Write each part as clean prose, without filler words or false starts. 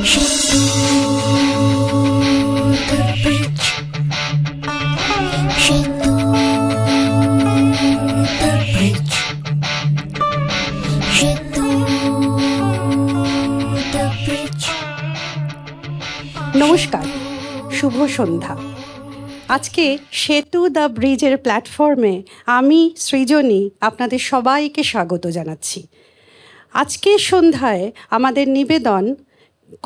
নমস্কার, শুভ সন্ধ্যা। আজকে সেতু দ্য ব্রিজের প্ল্যাটফর্মে আমি সৃজনী আপনাদের সবাইকে স্বাগত জানাচ্ছি। আজকের সন্ধ্যায় আমাদের নিবেদন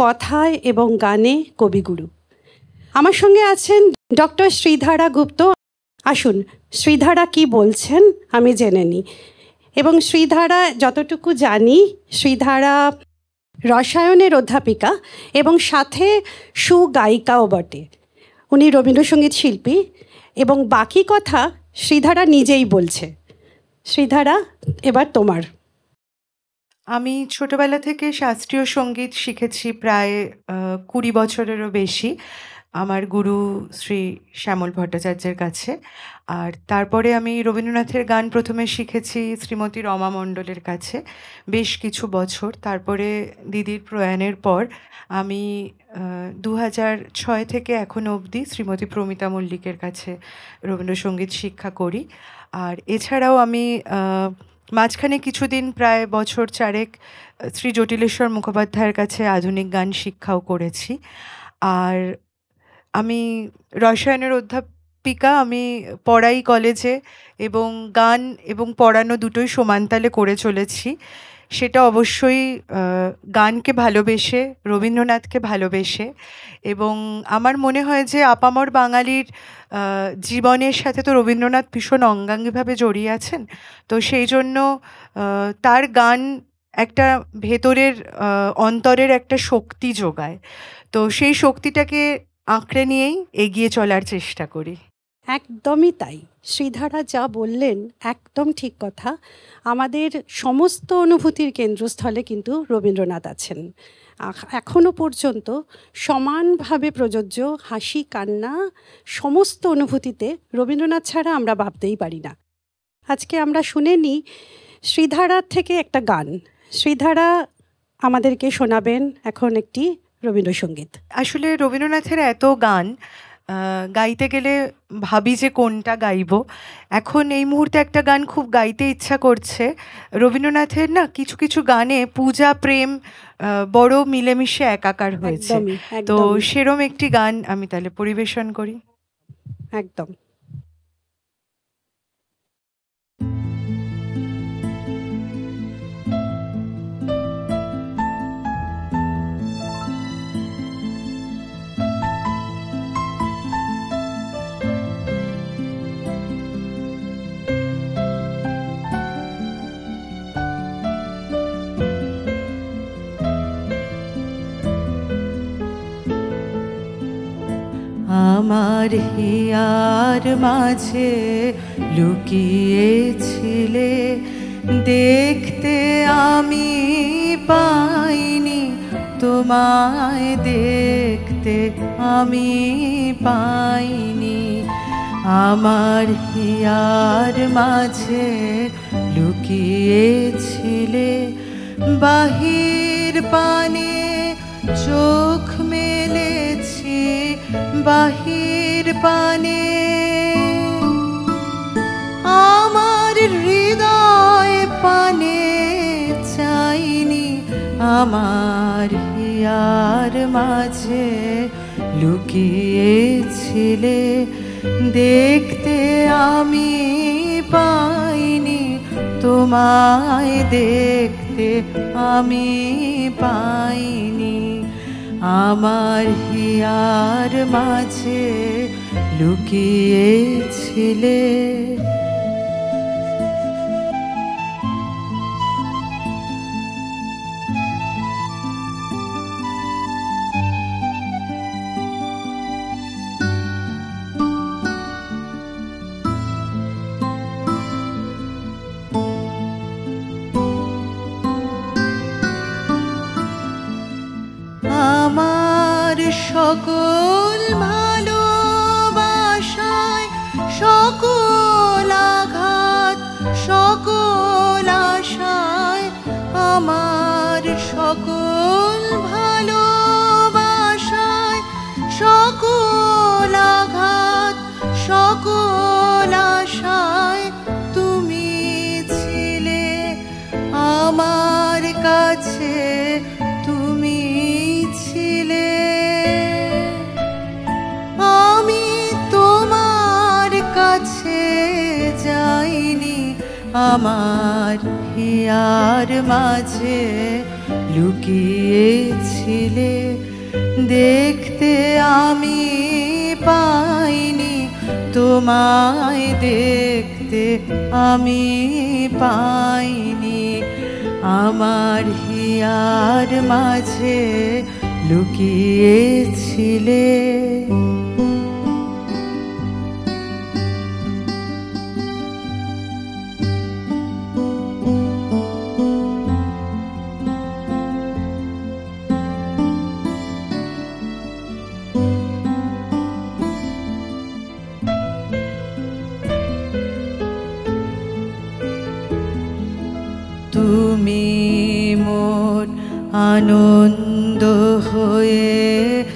কথায় এবং গানে কবিগুরু। আমার সঙ্গে আছেন ডক্টর শ্রীধারা গুপ্ত। আসুন শ্রীধারা কি বলছেন আমি জেনে নিই। এবং শ্রীধারা যতটুকু জানি, শ্রীধারা রসায়নের অধ্যাপিকা এবং সাথে সুগায়িকাও বটে। উনি রবীন্দ্রসঙ্গীত শিল্পী এবং বাকি কথা শ্রীধারা নিজেই বলছে। শ্রীধারা, এবার তোমার। আমি ছোটবেলা থেকে শাস্ত্রীয় সঙ্গীত শিখেছি প্রায় 20 বছরেরও বেশি আমার গুরু শ্রী শ্যামল ভট্টাচার্যের কাছে। আর তারপরে আমি রবীন্দ্রনাথের গান প্রথমে শিখেছি শ্রীমতী রমা মণ্ডলের কাছে বেশ কিছু বছর। তারপরে দিদির প্রয়াণের পর আমি 2006 থেকে এখনো অবধি শ্রীমতী প্রমিতা মল্লিকের কাছে রবীন্দ্রসঙ্গীত শিক্ষা করি। আর এছাড়াও আমি মাঝখানে কিছুদিন প্রায় বছর চারেক শ্রী জটিলেশ্বর মুখোপাধ্যায়ের কাছে আধুনিক গান শিক্ষাও করেছি। আর আমি রসায়নের অধ্যাপিকা, আমি পড়াই কলেজে এবং গান এবং পড়ানো দুটোই সমানতালে করে চলেছি। সেটা অবশ্যই গানকে ভালোবেসে, রবীন্দ্রনাথকে ভালোবেসে। এবং আমার মনে হয় যে আপামর বাঙালির জীবনের সাথে তো রবীন্দ্রনাথ ভীষণ অঙ্গাঙ্গিভাবে জড়িয়ে আছেন। তো সেই জন্য তার গান একটা ভেতরের অন্তরের একটা শক্তি যোগায়। তো সেই শক্তিটাকে আঁকড়ে নিয়েই এগিয়ে চলার চেষ্টা করি। একদমই তাই। শ্রীধারা যা বললেন একদম ঠিক কথা। আমাদের সমস্ত অনুভূতির কেন্দ্রস্থলে কিন্তু রবীন্দ্রনাথ আছেন। এখনো পর্যন্ত সমানভাবে প্রযোজ্য হাসি, কান্না, সমস্ত অনুভূতিতে রবীন্দ্রনাথ ছাড়া আমরা ভাবতেই পারি না। আজকে আমরা শুনে নিই শ্রীধারার থেকে একটা গান। শ্রীধারা আমাদেরকে শোনাবেন এখন একটি রবীন্দ্রসঙ্গীত। আসলে রবীন্দ্রনাথের এত গান গাইতে গেলে ভাবি যে কোনটা গাইব। এখন এই মুহূর্তে একটা গান খুব গাইতে ইচ্ছা করছে। রবীন্দ্রনাথের না কিছু কিছু গানে পূজা, প্রেম বড় মিলেমিশে একাকার হয়েছে। তো সেরম একটি গান আমি তাহলে পরিবেশন করি। একদম। আমার হিয়ার মাঝে লুকিয়েছিলে, দেখতে আমি পাইনি তোমায়, দেখতে আমি পাইনি। আমার হিয়ার মাঝে লুকিয়েছিলে, বাহির পানে চোখ মেলেছি, বাহির পানে আমার হৃদয় পানে চাইনি। আমার হিয়ার মাঝে লুকিয়েছিলে, দেখতে আমি পাইনি তোমায়, দেখতে আমি পাইনি। আমার হিয়ার মাঝে লুকিয়েছিলে। আমার সকল ভালোবাসায়, সকল আঘাত, সকল আশায়, আমার সকল ভালো আমার হিয়ার মাঝে লুকিয়েছিলে, দেখতে আমি পাইনি তোমায়, দেখতে আমি পাইনি। আমার হিয়ার মাঝে লুকিয়েছিলে। তুমি মোর আনন্দ হয়েছিলে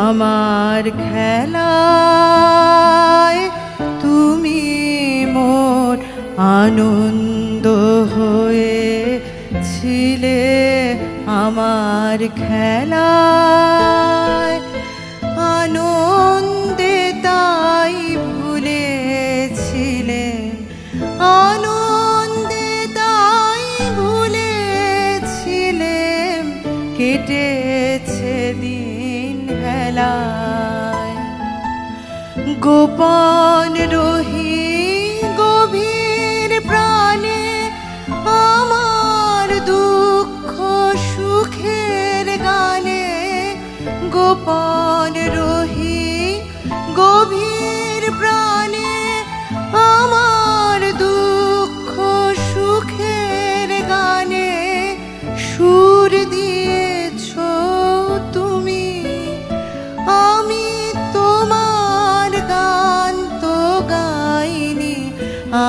আমার খেলায়, তুমি মোর আনন্দ হয়েছিলে আমার খেলায়। আনন্দে তাই ভুলেছিলে, আনন্দে তাই ভুলেছিলে, কেটেছে দিন হেলায়। গোপন রহি গভীর প্রাণে আমার দুঃখ সুখের গানে, গোপন রহি গভীর প্রাণে আমার দুঃখ সুখের গানে। সুর দিয়েছ তুমি, আমি তোমার গান তো গাইনি।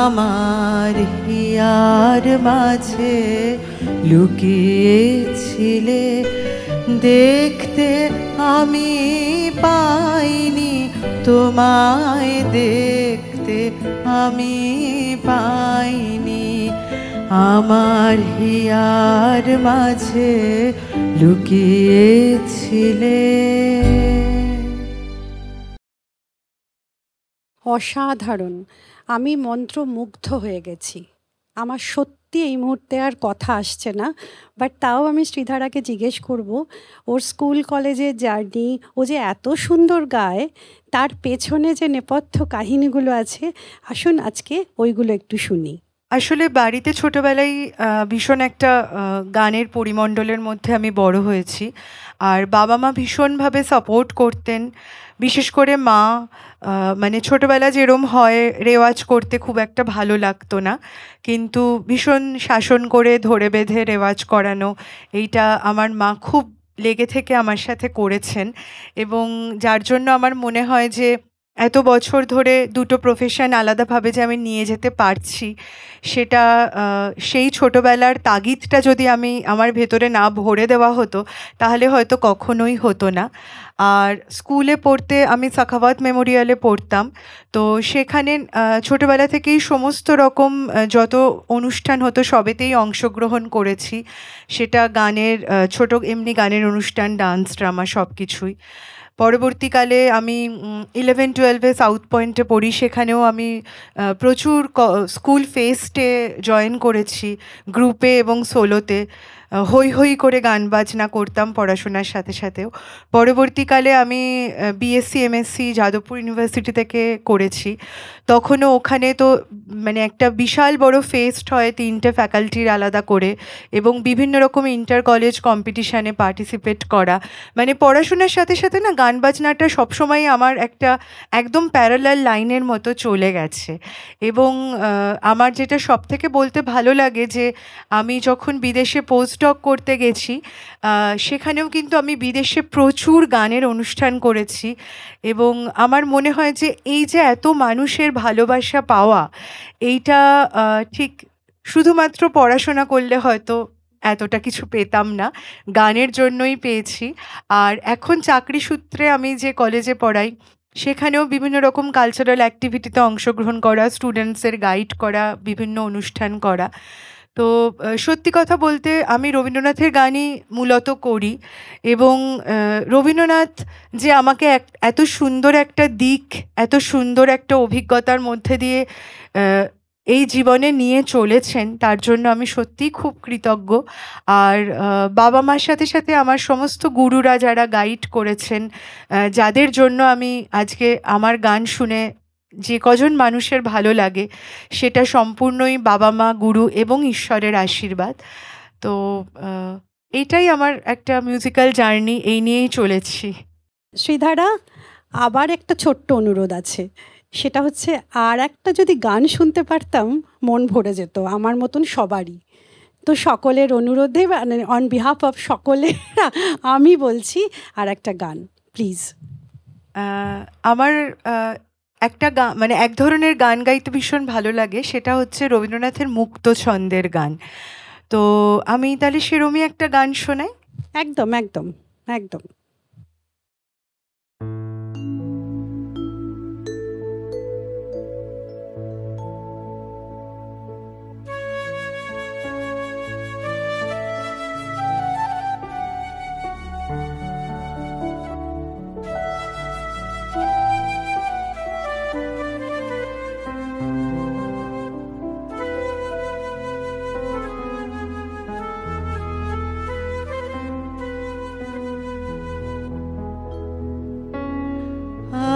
আমার হিয়ার মাঝে লুকিয়েছিলে, দেখতে আমি পাইনি তোমায়, দেখতে আমি পাইনি। আমার হিয়ার মাঝে লুকিয়েছিলে। অসাধারণ। আমি মন্ত্রমুগ্ধ হয়ে গেছি। আমার সত্যি এই মুহূর্তে আর কথা আসছে না, বাট তাও আমি শ্রীধারাকে জিজ্ঞেস করব, ওর স্কুল কলেজের জার্নি, ও যে এত সুন্দর গায়, তার পেছনে যে নেপথ্য কাহিনীগুলো আছে, আসুন আজকে ওইগুলো একটু শুনি। আসলে বাড়িতে ছোটবেলায় ভীষণ একটা গানের পরিমণ্ডলের মধ্যে আমি বড় হয়েছি। আর বাবা মা ভীষণভাবে সাপোর্ট করতেন, বিশেষ করে মা। মানে ছোটবেলা যেরম হয়, রেওয়াজ করতে খুব একটা ভালো লাগতো না, কিন্তু ভীষণ শাসন করে ধরে বেঁধে রেওয়াজ করানো, এইটা আমার মা খুব লেগে থেকে আমার সাথে করেছেন। এবং যার জন্য আমার মনে হয় যে এত বছর ধরে দুটো প্রফেশন আলাদাভাবে যে আমি নিয়ে যেতে পারছি, সেটা সেই ছোটবেলার তাগিদটা যদি আমার ভেতরে না ভরে দেওয়া হতো, তাহলে হয়তো কখনোই হতো না। আর স্কুলে পড়তে আমি সাখাওয়াত মেমোরিয়ালে পড়তাম, তো সেখানে ছোটবেলা থেকেই সমস্ত রকম যত অনুষ্ঠান হতো সবেতেই অংশগ্রহণ করেছি। সেটা গানের ছোট এমনি গানের অনুষ্ঠান, ডান্স, ড্রামা, সব কিছুই। পরবর্তীকালে আমি 11-12 সাউথ পয়েন্টে পড়ি, সেখানেও আমি প্রচুর স্কুল ফেস্টে জয়েন করেছি, গ্রুপে এবং সোলোতে। হৈ হৈ করে গান বাজনা করতাম পড়াশোনার সাথে সাথেও। পরবর্তীকালে আমি বিএসসি এমএসসি যাদবপুর ইউনিভার্সিটি থেকে করেছি। তখনও ওখানে তো মানে একটা বিশাল বড় ফেস্ট হয় 3টে ফ্যাকাল্টির আলাদা করে, এবং বিভিন্ন রকম ইন্টার কলেজ কম্পিটিশানে পার্টিসিপেট করা। মানে পড়াশোনার সাথে সাথে না গান বাজনাটা সবসময় আমার একটা একদম প্যারালাল লাইনের মতো চলে গেছে। এবং আমার যেটা সবথেকে বলতে ভালো লাগে যে আমি যখন বিদেশে পোস্টডক করতে গেছি, সেখানেও কিন্তু আমি বিদেশে প্রচুর গানের অনুষ্ঠান করেছি। এবং আমার মনে হয় যে এই যে এত মানুষের ভালোবাসা পাওয়া, এইটা ঠিক শুধুমাত্র পড়াশোনা করলে হয়তো এতটা কিছু পেতাম না, গানের জন্যই পেয়েছি। আর এখন চাকরি সূত্রে আমি যে কলেজে পড়াই, সেখানেও বিভিন্ন রকম কালচারাল অ্যাক্টিভিটিতে অংশগ্রহণ করা, স্টুডেন্টসের গাইড করা, বিভিন্ন অনুষ্ঠান করা। তো সত্যি কথা বলতে আমি রবীন্দ্রনাথের গানই মূলত করি। এবং রবীন্দ্রনাথ যে আমাকে এত সুন্দর একটা দিক, এত সুন্দর একটা অভিজ্ঞতার মধ্যে দিয়ে এই জীবনে নিয়ে চলেছেন তার জন্য আমি সত্যিই খুব কৃতজ্ঞ। আর বাবা মার সাথে সাথে আমার সমস্ত গুরুরা যারা গাইড করেছেন, যাদের জন্য আমি আজকে আমার গান শুনে যে কজন মানুষের ভালো লাগে, সেটা সম্পূর্ণই বাবা মা, গুরু এবং ঈশ্বরের আশীর্বাদ। তো এইটাই আমার একটা মিউজিক্যাল জার্নি, এই নিয়েই চলেছি। শ্রীধারা, আবার একটা ছোট্ট অনুরোধ আছে, সেটা হচ্ছে আর একটা যদি গান শুনতে পারতাম মন ভরে যেত আমার মতন সবারই। তো সকলের অনুরোধে, মানে অন বিহাফ অফ সকলের আমি বলছি আর একটা গান প্লিজ। আমার একটা গান, মানে এক ধরনের গান গাইতে ভীষণ ভালো লাগে, সেটা হচ্ছে রবীন্দ্রনাথের মুক্ত ছন্দের গান। তো আমি তাহলে সেরমই একটা গান শোনাই। একদম একদম একদম।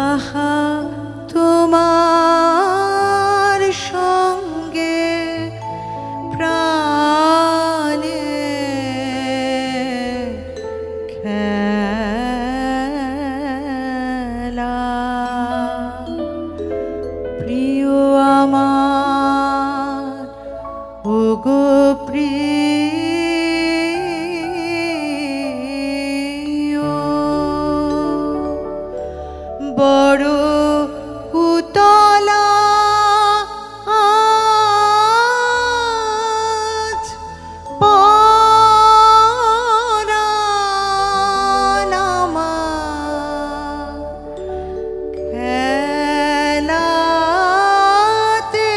আহা তোমার সঙ্গে প্রাণে খেলা, প্রিয় আমার ওগো প্রিয়, বড় উতলা আজ পরাণ আমার, খেলাতে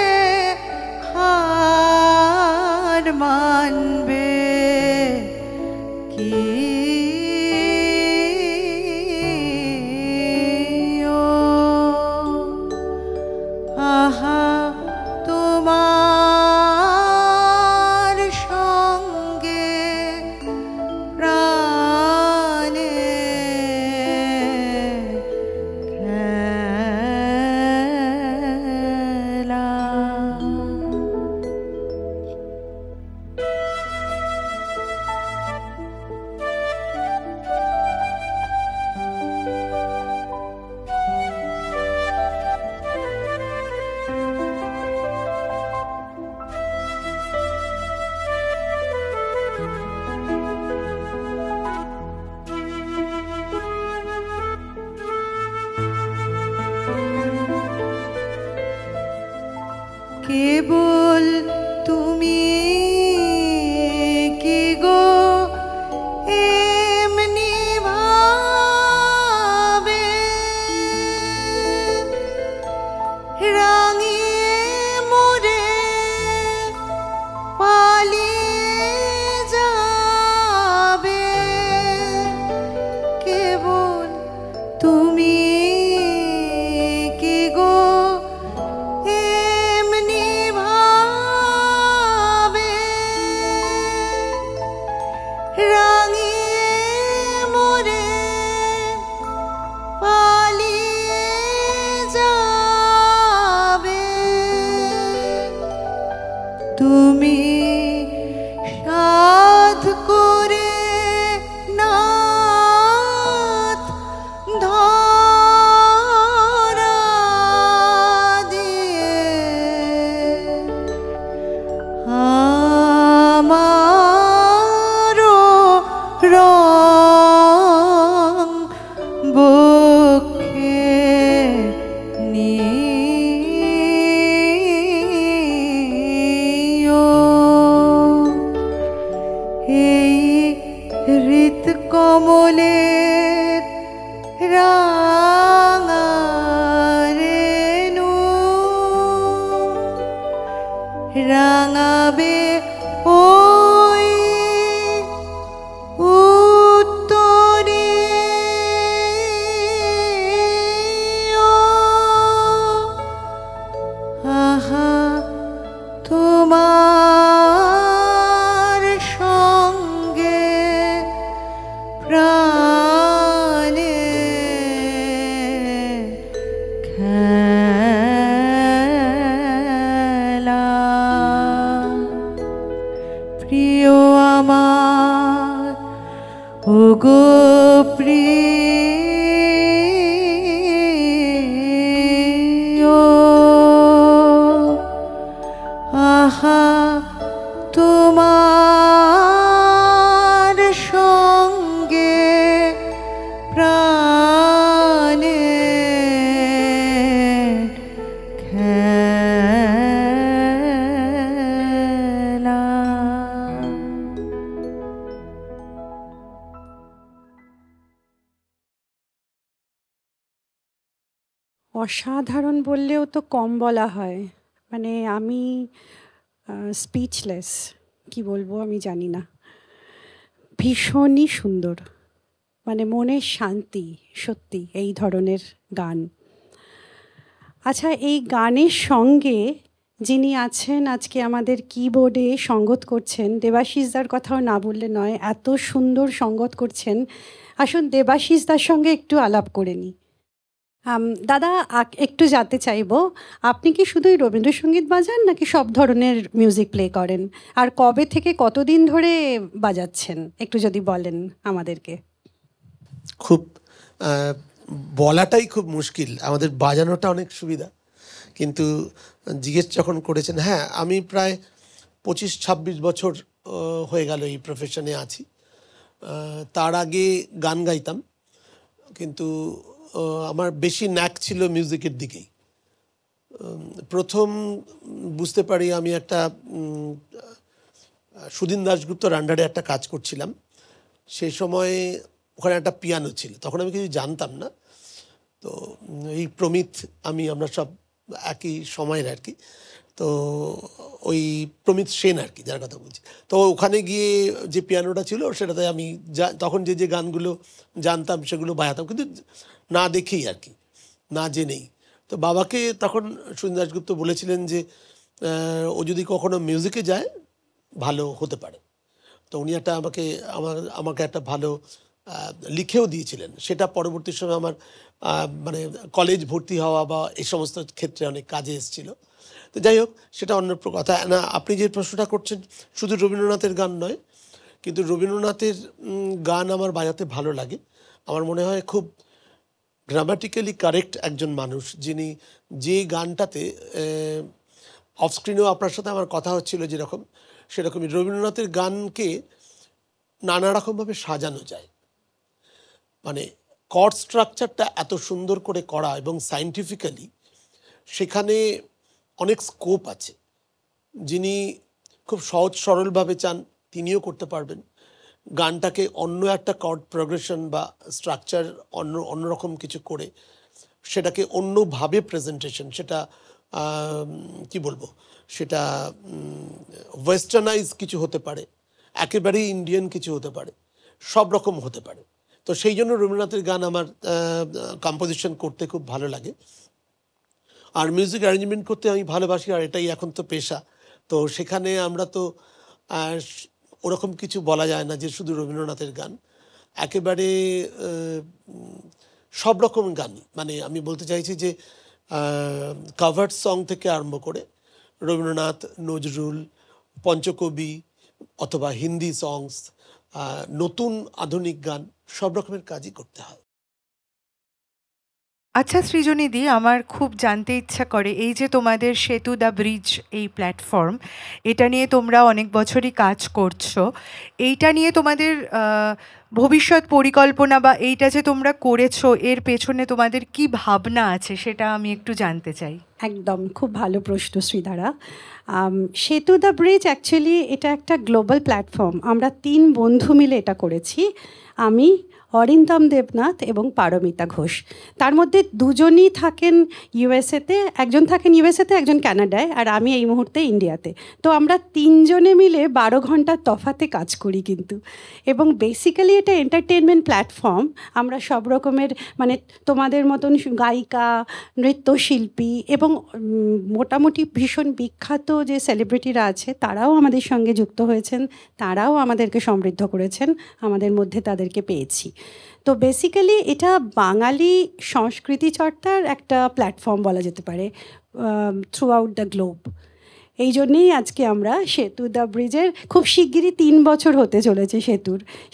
হার মানবে কি? আহা তোমার সঙ্গে প্রাণে খেলা। কেবল তুমি কি গো এমনি ভাবে রাঙিয়ে মোরে পালিয়ে যাবে, কেবল তুমি কি গো এমনি ভাবে রাঙিয়ে মোরে পালিয়ে যাবে, তুমি সাধ করে নাথ ধরা দিয়ে আমারও রং বক্ষে নিও, এই হৃত কমলের রাঙা রেণু রাঙাবে ওই উত্তরে, আহা প্রাণে খেলা প্রিয় আমার ওগো প্রিয় আহা তোমার সঙ্গে প্রাণে খেলা। অসাধারণ বললেও তো কম বলা হয়, মানে আমি স্পিচলেস, কি বলবো আমি জানি না। ভীষণই সুন্দর, মানে মনের শান্তি সত্যি এই ধরনের গান। আচ্ছা, এই গানের সঙ্গে যিনি আছেন আজকে আমাদের কিবোর্ডে সঙ্গত করছেন, দেবাশিসদার কথাও না বললে নয়, এত সুন্দর সঙ্গত করছেন। আসুন দেবাশিসদার সঙ্গে একটু আলাপ করে নিই। দাদা, একটু জানতে চাইবো, আপনি কি শুধুই রবীন্দ্রসঙ্গীত বাজান নাকি সব ধরনের মিউজিক প্লে করেন? আর কবে থেকে কতদিন ধরে বাজাচ্ছেন একটু যদি বলেন আমাদেরকে। খুব বলাটাই খুব মুশকিল, আমাদের বাজানোটা অনেক সুবিধা, কিন্তু জিজ্ঞেস যখন করেছেন, হ্যাঁ আমি প্রায় 25-26 বছর হয়ে গেল এই প্রফেশনে আছি। তার আগে গান গাইতাম, কিন্তু আমার বেশি ন্যাক ছিল মিউজিকের দিকেই। প্রথম বুঝতে পারি আমি একটা সুদিন দাশগুপ্তর আন্ডারে একটা কাজ করছিলাম। সেই সময় ওখানে একটা পিয়ানো ছিল, তখন আমি কিছু জানতাম না। তো এই প্রমিত আমরা সব একই সময়ের আর কি। তো ওই প্রমিত সেন আর কি, যার কথা বলছি। তো ওখানে গিয়ে যে পিয়ানোটা ছিল সেটাতে আমি তখন যে যে গানগুলো জানতাম সেগুলো বাজাতাম, কিন্তু না দেখেই আর কি, না জেনেই। তো বাবাকে তখন সুদিন দাশগুপ্ত বলেছিলেন যে ও যদি কখনো মিউজিকে যায় ভালো হতে পারে। তো উনি আমাকে একটা ভালো লিখেও দিয়েছিলেন। সেটা পরবর্তী সময় আমার মানে কলেজ ভর্তি হওয়া বা এই সমস্ত ক্ষেত্রে অনেক কাজে এসেছিল। তো যাই হোক, সেটা অন্য কথা না। আপনি যে প্রশ্নটা করছেন, শুধু রবীন্দ্রনাথের গান নয়, কিন্তু রবীন্দ্রনাথের গান আমার বাজাতে ভালো লাগে। আমার মনে হয় খুব গ্রামাটিক্যালি কারেক্ট একজন মানুষ, যিনি যে গানটাতে অফস্ক্রিনেও আপনার সাথে আমার কথা হচ্ছিল যেরকম, সেরকমই রবীন্দ্রনাথের গানকে নানা রকমভাবে সাজানো যায়। মানে কর্ড স্ট্রাকচারটা এত সুন্দর করে করা এবং সায়েন্টিফিক্যালি সেখানে অনেক স্কোপ আছে। যিনি খুব সহজ সরলভাবে চান তিনিও করতে পারবেন। গানটাকে অন্য একটা কর্ড প্রোগ্রেশন বা স্ট্রাকচার অন্যরকম কিছু করে সেটাকে অন্যভাবে প্রেজেন্টেশন, সেটা কি বলবো, সেটা ওয়েস্টার্নাইজ কিছু হতে পারে, একেবারেই ইন্ডিয়ান কিছু হতে পারে, সব রকম হতে পারে। তো সেই জন্য রবীন্দ্রনাথের গান আমার কম্পোজিশন করতে খুব ভালো লাগে, আর মিউজিক অ্যারেঞ্জমেন্ট করতে আমি ভালোবাসি, আর এটাই এখন তো পেশা। তো সেখানে আমরা তো ওরকম কিছু বলা যায় না যে শুধু রবীন্দ্রনাথের গান, একেবারে সব রকম গানই, মানে আমি বলতে চাইছি যে কাভার্ড সং থেকে আরম্ভ করে রবীন্দ্রনাথ, নজরুল, পঞ্চকবি অথবা হিন্দি সংস, নতুন আধুনিক গান, সব রকমের কাজই করতে হয়। আচ্ছা সৃজনীদি, আমার খুব জানতে ইচ্ছা করে, এই যে তোমাদের সেতু দ্য ব্রিজ এই প্ল্যাটফর্ম, এটা নিয়ে তোমরা অনেক বছরই কাজ করছো, এইটা নিয়ে তোমাদের ভবিষ্যৎ পরিকল্পনা বা এইটা যে তোমরা করেছো এর পেছনে তোমাদের কি ভাবনা আছে সেটা আমি একটু জানতে চাই। একদম, খুব ভালো প্রশ্ন শ্রীধারা। সেতু দ্য ব্রিজ অ্যাকচুয়ালি এটা একটা গ্লোবাল প্ল্যাটফর্ম। আমরা 3 বন্ধু মিলে এটা করেছি, আমি, অরিন্দম দেবনাথ এবং পারমিতা ঘোষ। তার মধ্যে 2জনই থাকেন ইউএসএতে, একজন থাকেন ইউএসএতে, একজন কানাডায়, আর আমি এই মুহূর্তে ইন্ডিয়াতে। তো আমরা 3 জনে মিলে 12 ঘন্টার তফাতে কাজ করি কিন্তু। এবং বেসিক্যালি এটা এন্টারটেনমেন্ট প্ল্যাটফর্ম। আমরা সব রকমের, মানে তোমাদের মতন গায়িকা, নৃত্যশিল্পী এবং এবং মোটামুটি ভীষণ বিখ্যাত যে সেলিব্রিটিরা আছে তারাও আমাদের সঙ্গে যুক্ত হয়েছেন, তারাও আমাদেরকে সমৃদ্ধ করেছেন, আমাদের মধ্যে তাদেরকে পেয়েছি। তো বেসিক্যালি এটা বাঙালি সংস্কৃতি চর্চার একটা প্ল্যাটফর্ম বলা যেতে পারে থ্রু আউট দ্য গ্লোব। এই জন্যেই আজকে আমরা সেতু দ্য ব্রিজের খুব শিগগিরই 3 বছর হতে চলেছে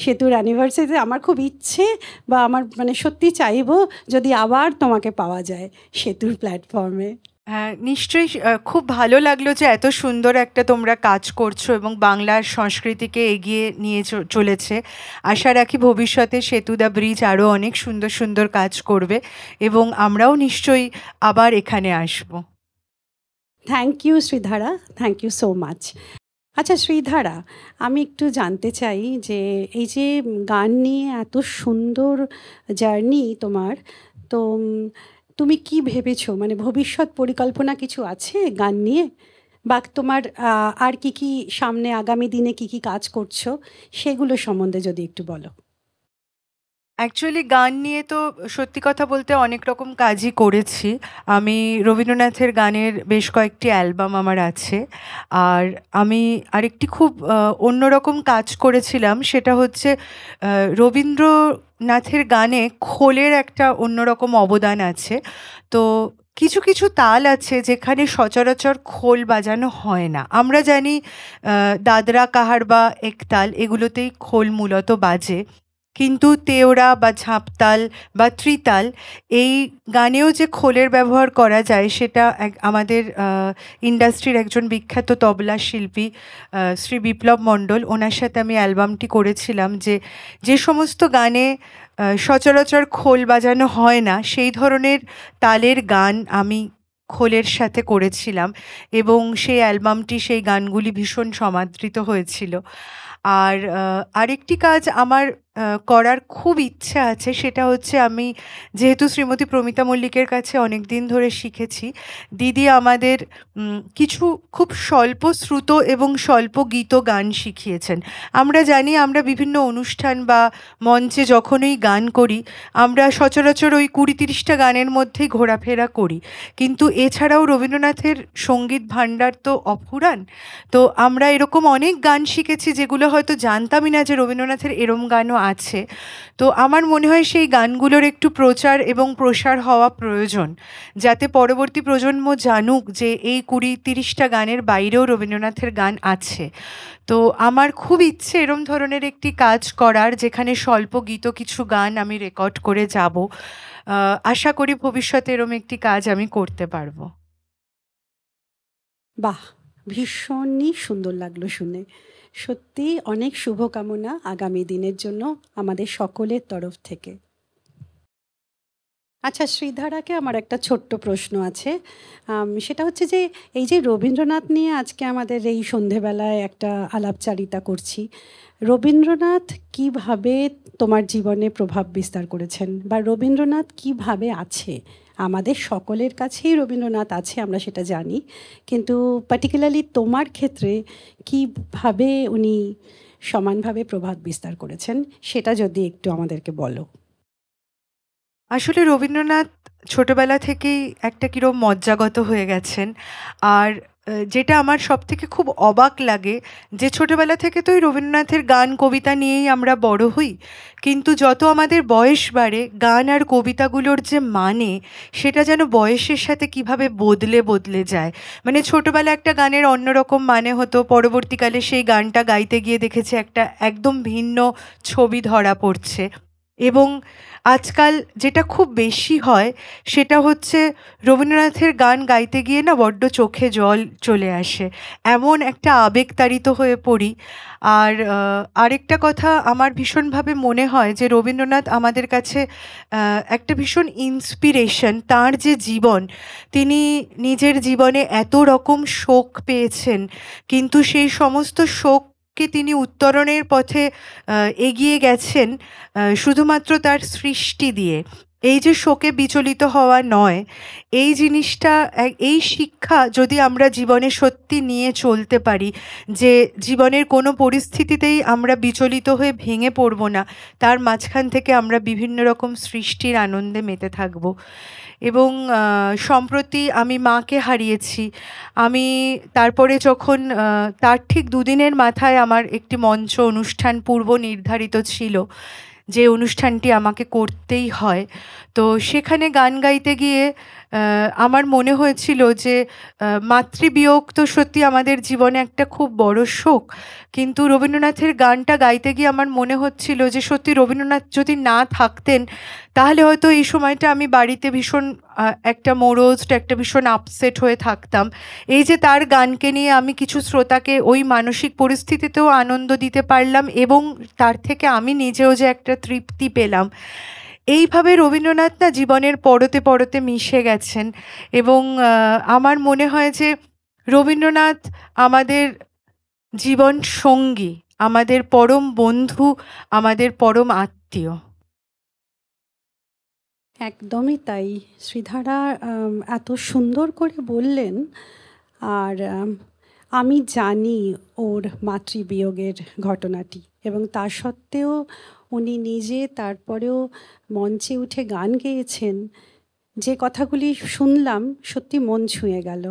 সেতুর অ্যানিভার্সারিতে। আমার খুব ইচ্ছে বা আমার মানে সত্যি চাইবো যদি আবার তোমাকে পাওয়া যায় সেতুর প্ল্যাটফর্মে। হ্যাঁ, নিশ্চয়ই। খুব ভালো লাগলো যে এত সুন্দর একটা তোমরা কাজ করছো এবং বাংলার সংস্কৃতিকে এগিয়ে নিয়ে চলেছে। আশা রাখি ভবিষ্যতে সেতু দ্য ব্রিজ আরও অনেক সুন্দর সুন্দর কাজ করবে এবং আমরাও নিশ্চয়ই আবার এখানে আসবো। Thank you Sridhara, thank you so much. আচ্ছা শ্রীধারা, আমি একটু জানতে চাই যে এই যে গান নিয়ে এত সুন্দর জার্নি তোমার, তো তুমি কি ভেবেছো, মানে ভবিষ্যৎ পরিকল্পনা কিছু আছে গান নিয়ে, বা তোমার আর কি কি সামনে আগামী দিনে কি কি কাজ করছো সেগুলো সম্বন্ধে যদি একটু বলো। অ্যাকচুয়ালি গান নিয়ে তো সত্যি কথা বলতে অনেক রকম কাজই করেছি। আমি রবীন্দ্রনাথের গানের বেশ কয়েকটি অ্যালবাম আমার আছে। আর আমি আরেকটি খুব অন্যরকম কাজ করেছিলাম, সেটা হচ্ছে রবীন্দ্রনাথের গানে খোলের একটা অন্যরকম অবদান আছে। তো কিছু কিছু তাল আছে যেখানে সচরাচর খোল বাজানো হয় না। আমরা জানি দাদরা, কাহারবা, একতাল এগুলোতেই খোল মূলত বাজে, কিন্তু তেওড়া বা ঝাঁপতাল বা ত্রিতাল এই গানেও যে খোলের ব্যবহার করা যায় সেটা আমাদের ইন্ডাস্ট্রির একজন বিখ্যাত তবলা শিল্পী শ্রী বিপ্লব মণ্ডল, ওনার সাথে আমি অ্যালবামটি করেছিলাম। যে সমস্ত গানে সচরাচর খোল বাজানো হয় না সেই ধরনের তালের গান আমি খোলের সাথে করেছিলাম এবং সেই অ্যালবামটি, সেই গানগুলি ভীষণ সমাদৃত হয়েছিল। আর আরেকটি কাজ আমার করার খুব ইচ্ছে আছে, সেটা হচ্ছে আমি যেহেতু শ্রীমতী প্রমিতা মল্লিকের কাছে অনেক দিন ধরে শিখেছি, দিদি আমাদের কিছু খুব স্বল্প শ্রুত এবং স্বল্প গীত গান শিখিয়েছেন। আমরা জানি আমরা বিভিন্ন অনুষ্ঠান বা মঞ্চে যখনই গান করি আমরা সচরাচর ওই 20-30টা গানের মধ্যেই ঘোরাফেরা করি, কিন্তু এছাড়াও রবীন্দ্রনাথের সঙ্গীত ভাণ্ডার তো অফুরান। তো আমরা এরকম অনেক গান শিখেছি যেগুলো হয়তো জানতামই না যে রবীন্দ্রনাথের এরম গানও আছে। তো আমার মনে হয় সেই গানগুলোর একটু প্রচার এবং প্রসার হওয়া প্রয়োজন, যাতে পরবর্তী প্রজন্ম জানুক যে এই 20-30টা গানের বাইরেও রবীন্দ্রনাথের গান আছে। তো আমার খুব ইচ্ছে এরম ধরনের একটি কাজ করার, যেখানে স্বল্প গীত কিছু গান আমি রেকর্ড করে যাব। আশা করি ভবিষ্যতে এরম একটি কাজ আমি করতে পারবো। বাহ, ভীষণই সুন্দর লাগলো শুনে। সত্যি অনেক শুভকামনা আগামী দিনের জন্য আমাদের সকলের তরফ থেকে। আচ্ছা শ্রীধারাকে আমার একটা ছোট্ট প্রশ্ন আছে, সেটা হচ্ছে যে এই যে রবীন্দ্রনাথ নিয়ে আজকে আমাদের এই সন্ধেবেলায় একটা আলাপচারিতা করছি, রবীন্দ্রনাথ কিভাবে তোমার জীবনে প্রভাব বিস্তার করেছেন, বা রবীন্দ্রনাথ কিভাবে আছে? আমাদের সকলের কাছেই রবীন্দ্রনাথ আছে, আমরা সেটা জানি, কিন্তু পার্টিকুলারলি তোমার ক্ষেত্রে কিভাবে উনি সমানভাবে প্রভাব বিস্তার করেছেন সেটা যদি একটু আমাদেরকে বলো। আসলে রবীন্দ্রনাথ ছোটবেলা থেকেই একটা কিরম মজ্জাগত হয়ে গেছেন। আর যেটা আমার সবথেকে খুব অবাক লাগে যে ছোটবেলা থেকে তো ওই রবীন্দ্রনাথের গান কবিতা নিয়েই আমরা বড় হই, কিন্তু যত আমাদের বয়স বাড়ে গান আর কবিতাগুলোর যে মানে সেটা যেন বয়সের সাথে কিভাবে বদলে বদলে যায়। মানে ছোটবেলা একটা গানের অন্যরকম মানে হতো, পরবর্তীকালে সেই গানটা গাইতে গিয়ে দেখেছে একটা একদম ভিন্ন ছবি ধরা পড়ছে। এবং আজকাল যেটা খুব বেশি হয় সেটা হচ্ছে রবীন্দ্রনাথের গান গাইতে গিয়ে না বড্ড চোখে জল চলে আসে, এমন একটা আবেগতাড়িত হয়ে পড়ি। আর আরেকটা কথা আমার ভীষণভাবে মনে হয় যে রবীন্দ্রনাথ আমাদের কাছে একটা ভীষণ ইন্সপিরেশন। তার যে জীবন, তিনি নিজের জীবনে এত রকম শোক পেয়েছেন, কিন্তু সেই সমস্ত শোককে তিনি উত্তরণের পথে এগিয়ে গেছেন শুধুমাত্র তার সৃষ্টি দিয়ে। এই যে শোকে বিচলিত হওয়া নয়, এই জিনিসটা, এই শিক্ষা যদি আমরা জীবনে সত্যি নিয়ে চলতে পারি, যে জীবনের কোনো পরিস্থিতিতেই আমরা বিচলিত হয়ে ভেঙে পড়ব না, তার মাঝখান থেকে আমরা বিভিন্ন রকম সৃষ্টির আনন্দে মেতে থাকব। এবং সম্প্রতি আমি মাকে হারিয়েছি। আমি তারপরে যখন তার ঠিক দুদিনের মাথায় আমার একটি মঞ্চ অনুষ্ঠান পূর্ব নির্ধারিত ছিল, যে অনুষ্ঠানটি আমাকে করতেই হয়, তো সেখানে গান গাইতে গিয়ে আমার মনে হয়েছিল যে মাতৃবিয়োগ তো সত্যি আমাদের জীবনে একটা খুব বড় শোক, কিন্তু রবীন্দ্রনাথের গানটা গাইতে গিয়ে আমার মনে হচ্ছিল যে সত্যি রবীন্দ্রনাথ যদি না থাকতেন তাহলে হয়তো এই সময়টা আমি বাড়িতে ভীষণ একটা মোরোজড, একটা ভীষণ আপসেট হয়ে থাকতাম। এই যে তার গানকে নিয়ে আমি কিছু শ্রোতাকে ওই মানসিক পরিস্থিতিতেও আনন্দ দিতে পারলাম এবং তার থেকে আমি নিজেও যে একটা তৃপ্তি পেলাম, এইভাবে রবীন্দ্রনাথ না জীবনের পরতে পরতে মিশে গেছেন। এবং আমার মনে হয় যে রবীন্দ্রনাথ আমাদের জীবন সঙ্গী, আমাদের পরম বন্ধু, আমাদের পরম আত্মীয়। একদমই তাই। শ্রীধারা এত সুন্দর করে বললেন। আর আমি জানি ওর মাতৃবিয়োগের ঘটনাটি, এবং তা সত্ত্বেও উনি নিজে তারপরেও মঞ্চে উঠে গান গেয়েছেন। যে কথাগুলি শুনলাম সত্যি মন ছুঁয়ে গেল।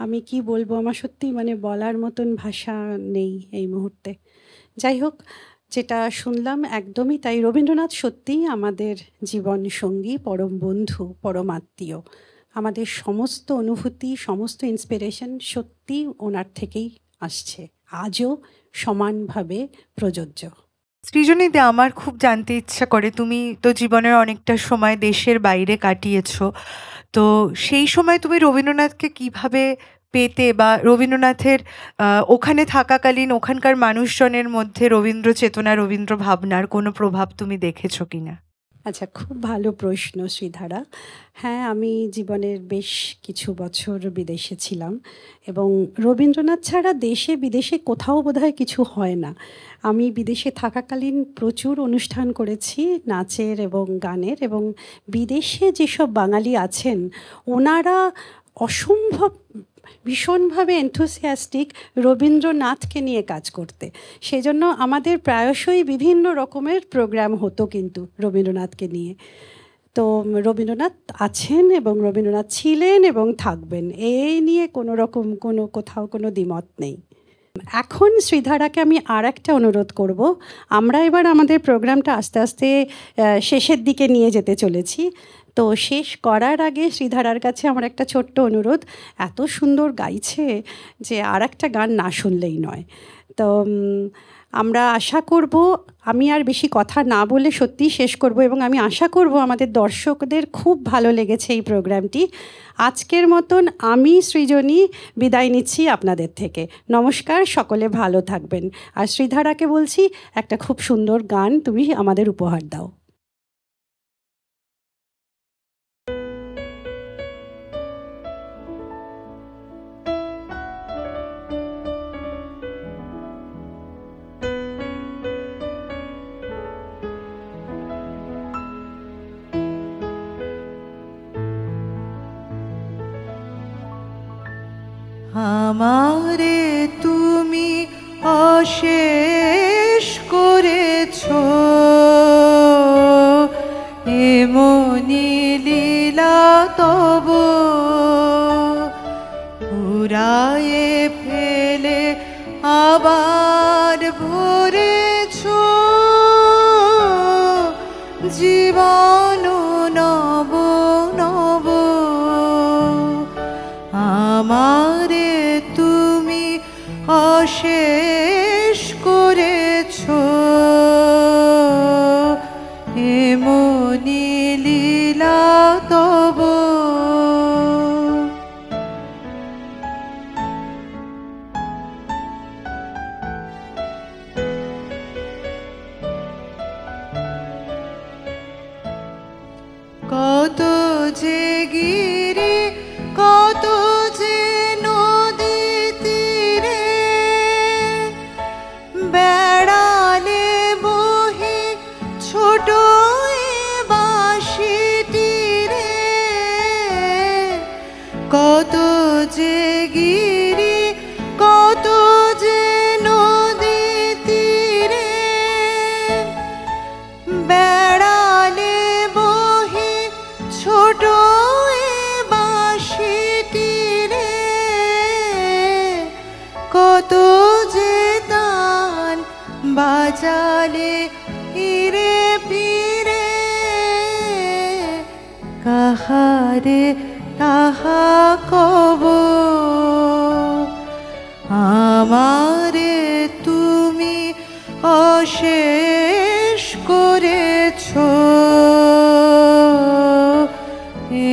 আমি কি বলবো, আমার সত্যি মানে বলার মতন ভাষা নেই এই মুহূর্তে। যাই হোক, যেটা শুনলাম একদমই তাই। রবীন্দ্রনাথ সত্যিই আমাদের জীবন সঙ্গী, পরম বন্ধু, পরম আত্মীয়। আমাদের সমস্ত অনুভূতি, সমস্ত ইন্সপিরেশন সত্যি ওনার থেকেই আসছে, আজও সমানভাবে প্রযোজ্য। সৃজনীতে, আমার খুব জানতে ইচ্ছা করে, তুমি তো জীবনের অনেকটা সময় দেশের বাইরে কাটিয়েছো, তো সেই সময় তুমি রবীন্দ্রনাথকে কিভাবে পেতে, বা রবীন্দ্রনাথের ওখানে থাকাকালীন ওখানকার মানুষজনের মধ্যে রবীন্দ্র চেতনা, রবীন্দ্র ভাবনার কোনো প্রভাব তুমি দেখেছো কিনা? আচ্ছা, খুব ভালো প্রশ্ন শ্রীধারা। হ্যাঁ, আমি জীবনের বেশ কিছু বছর বিদেশে ছিলাম, এবং রবীন্দ্রনাথ ছাড়া দেশে বিদেশে কোথাও বোধহয় কিছু হয় না। আমি বিদেশে থাকাকালীন প্রচুর অনুষ্ঠান করেছি নাচের এবং গানের, এবং বিদেশে যেসব বাঙালি আছেন ওনারা অসম্ভব ভীষণভাবে এনথুসিয়াস্টিক রবীন্দ্রনাথকে নিয়ে কাজ করতে। সেজন্য আমাদের প্রায়শই বিভিন্ন রকমের প্রোগ্রাম হতো কিন্তু রবীন্দ্রনাথকে নিয়ে। তো রবীন্দ্রনাথ আছেন এবং রবীন্দ্রনাথ ছিলেন এবং থাকবেন, এই নিয়ে কোথাও কোনো দ্বিমত নেই। এখন শ্রীধারাকে আমি আর একটা অনুরোধ করব। আমরা এবার আমাদের প্রোগ্রামটা আস্তে আস্তে শেষের দিকে নিয়ে যেতে চলেছি। তো শেষ করার আগে শ্রীধারার কাছে আমার একটা ছোট্ট অনুরোধ। এত সুন্দর গাইছে যে আর একটা গান না শুনলেই নয়। তো আমরা আশা করব, আমি আর বেশি কথা না বলে সত্যিই শেষ করব, এবং আমি আশা করব আমাদের দর্শকদের খুব ভালো লেগেছে এই প্রোগ্রামটি। আজকের মতন আমি সৃজনী বিদায় নিচ্ছি আপনাদের থেকে। নমস্কার, সকলে ভালো থাকবেন। আর শ্রীধারাকে বলছি, একটা খুব সুন্দর গান তুমি আমাদের উপহার দাও। আমারে তুমি অশেষ করেছো, এমনি লীলা তব পুরায়ে ফেলে আবার ভরেছো জীবন নব নব। আমারে তুমি অশেষ করেছো, এমনি লীলা তব। কত যে গিরি, কত যে নদী তীরে কাহারে তাহা কব, আমারে তুমি অশেষ করেছ,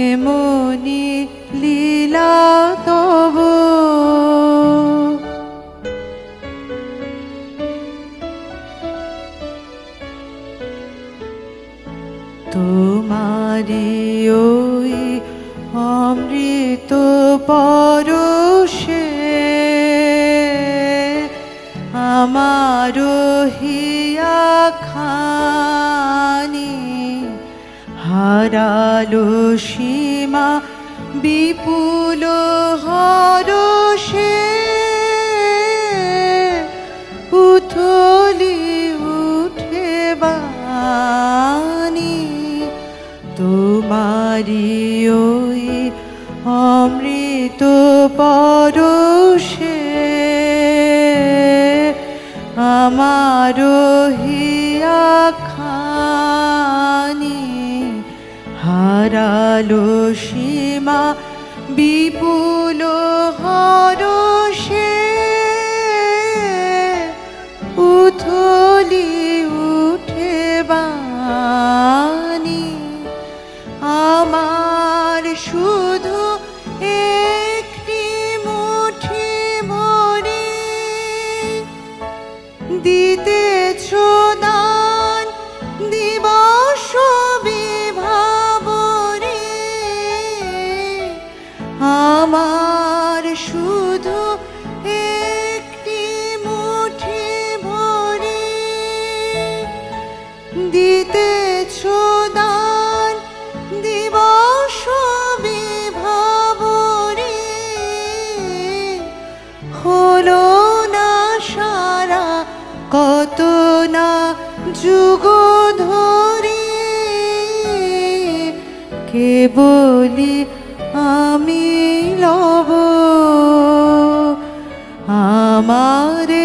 এমনি লীলা তব। তোমারি ওই অমৃত পরশে আমার হিয়া খানি হারালো সীমা বিপুল হরষে, উথলি উঠে বাণী তোমারি ওই অমৃত পরশে আমার হিয়া খানি হারালো সীমা বিপুল হরষে, উথলি উঠে বাণী আমার শুধু একটি মুঠি ভরে দিতেছ দান দিবস বিভাবরে, আমার শুধু একটি মুঠি ভরে দিতেছ দান দিবস বিভাবরে, হলো না সারা কত না যুগ ধরে, কেবলি আমি লব আমারে